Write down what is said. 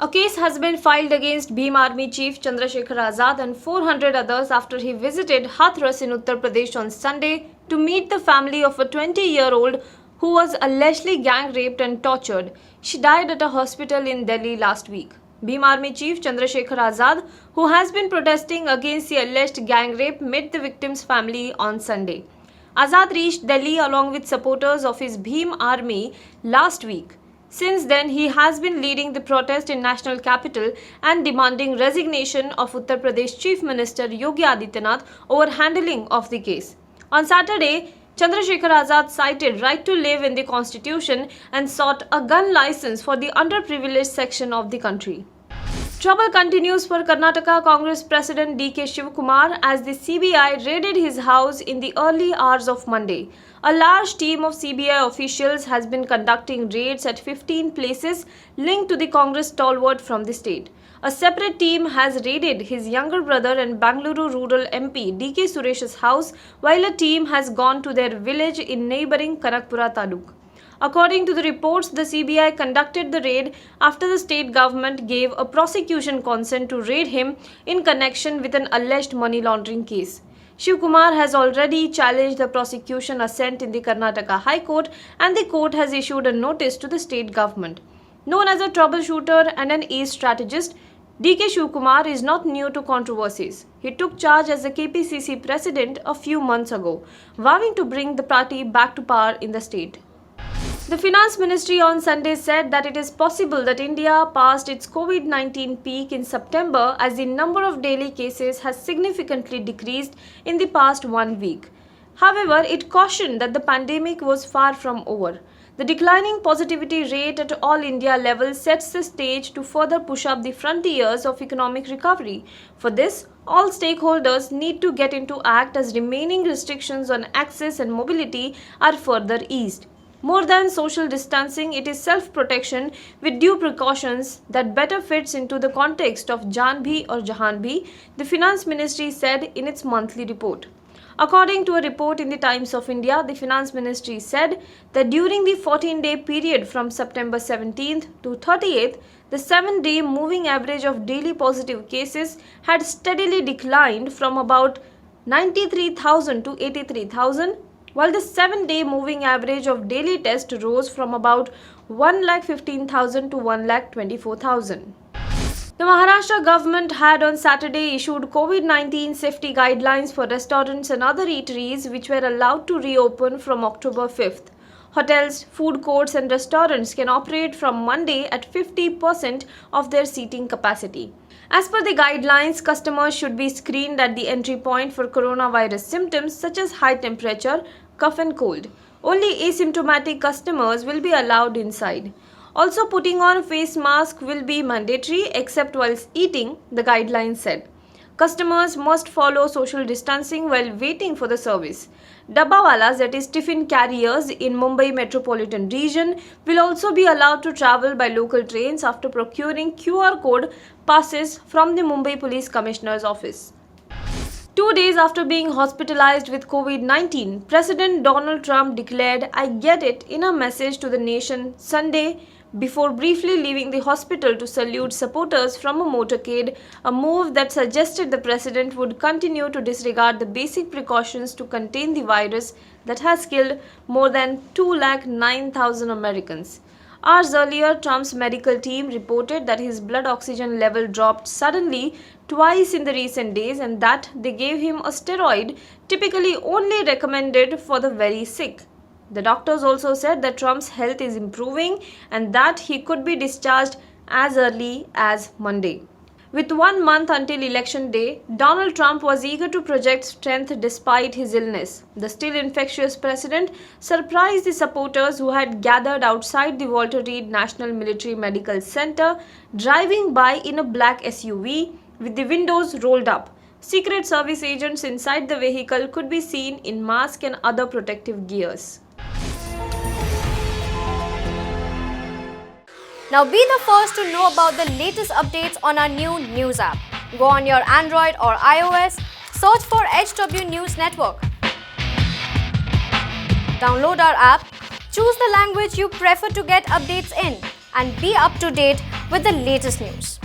A case has been filed against Bhim Army Chief Chandrasekhar Azad and 400 others after he visited Hathras in Uttar Pradesh on Sunday to meet the family of a 20-year-old who was allegedly gang raped and tortured. She died at a hospital in Delhi last week. Bhim Army Chief Chandrasekhar Azad, who has been protesting against the alleged gang rape, met the victim's family on Sunday. Azad reached Delhi along with supporters of his Bhim Army last week. Since then, he has been leading the protest in national capital and demanding resignation of Uttar Pradesh Chief Minister Yogi Adityanath over handling of the case. On Saturday, Chandrasekhar Azad cited right to live in the constitution and sought a gun license for the underprivileged section of the country. Trouble continues for Karnataka Congress President D.K. Shivakumar as the CBI raided his house in the early hours of Monday. A large team of CBI officials has been conducting raids at 15 places linked to the Congress stalwart from the state. A separate team has raided his younger brother and Bangalore rural MP D.K. Suresh's house, while a team has gone to their village in neighbouring Kanakpura Taluk. According to the reports, the CBI conducted the raid after the state government gave a prosecution consent to raid him in connection with an alleged money laundering case. Shivakumar has already challenged the prosecution assent in the Karnataka High Court, and the court has issued a notice to the state government. Known as a troubleshooter and an ace strategist, D.K. Shivakumar is not new to controversies. He took charge as the KPCC president a few months ago, vowing to bring the party back to power in the state. The Finance Ministry on Sunday said that it is possible that India passed its COVID-19 peak in September as the number of daily cases has significantly decreased in the past 1 week. However, it cautioned that the pandemic was far from over. The declining positivity rate at all India level sets the stage to further push up the frontiers of economic recovery. For this, all stakeholders need to get into act as remaining restrictions on access and mobility are further eased. More than social distancing, it is self-protection with due precautions that better fits into the context of Jaan Bhi or Jahan Bhi, the Finance Ministry said in its monthly report. According to a report in the Times of India, the Finance Ministry said that during the 14-day period from September 17th to 30th, the 7-day moving average of daily positive cases had steadily declined from about 93,000 to 83,000, while the 7-day moving average of daily tests rose from about 1,15,000 to 1,24,000. The Maharashtra government had on Saturday issued COVID-19 safety guidelines for restaurants and other eateries which were allowed to reopen from October 5th. Hotels, food courts and restaurants can operate from Monday at 50% of their seating capacity. As per the guidelines, customers should be screened at the entry point for coronavirus symptoms such as high temperature, cough and cold. Only asymptomatic customers will be allowed inside. Also, putting on face mask will be mandatory except whilst eating, the guidelines said. Customers must follow social distancing while waiting for the service. Dabbawalas, that is tiffin carriers in Mumbai metropolitan region, will also be allowed to travel by local trains after procuring QR code passes from the Mumbai Police Commissioner's office. 2 days after being hospitalized with COVID-19, President Donald Trump declared, "I get it," in a message to the nation Sunday before briefly leaving the hospital to salute supporters from a motorcade, a move that suggested the president would continue to disregard the basic precautions to contain the virus that has killed more than 209,000 Americans. Hours earlier, Trump's medical team reported that his blood oxygen level dropped suddenly twice in the recent days and that they gave him a steroid typically only recommended for the very sick. The doctors also said that Trump's health is improving and that he could be discharged as early as Monday. With 1 month until election day, Donald Trump was eager to project strength despite his illness. The still infectious president surprised the supporters who had gathered outside the Walter Reed National Military Medical Center, driving by in a black SUV with the windows rolled up. Secret Service agents inside the vehicle could be seen in masks and other protective gears. Now be the first to know about the latest updates on our new news app. Go on your Android or iOS, search for HW News Network. Download our app, choose the language you prefer to get updates in, and be up to date with the latest news.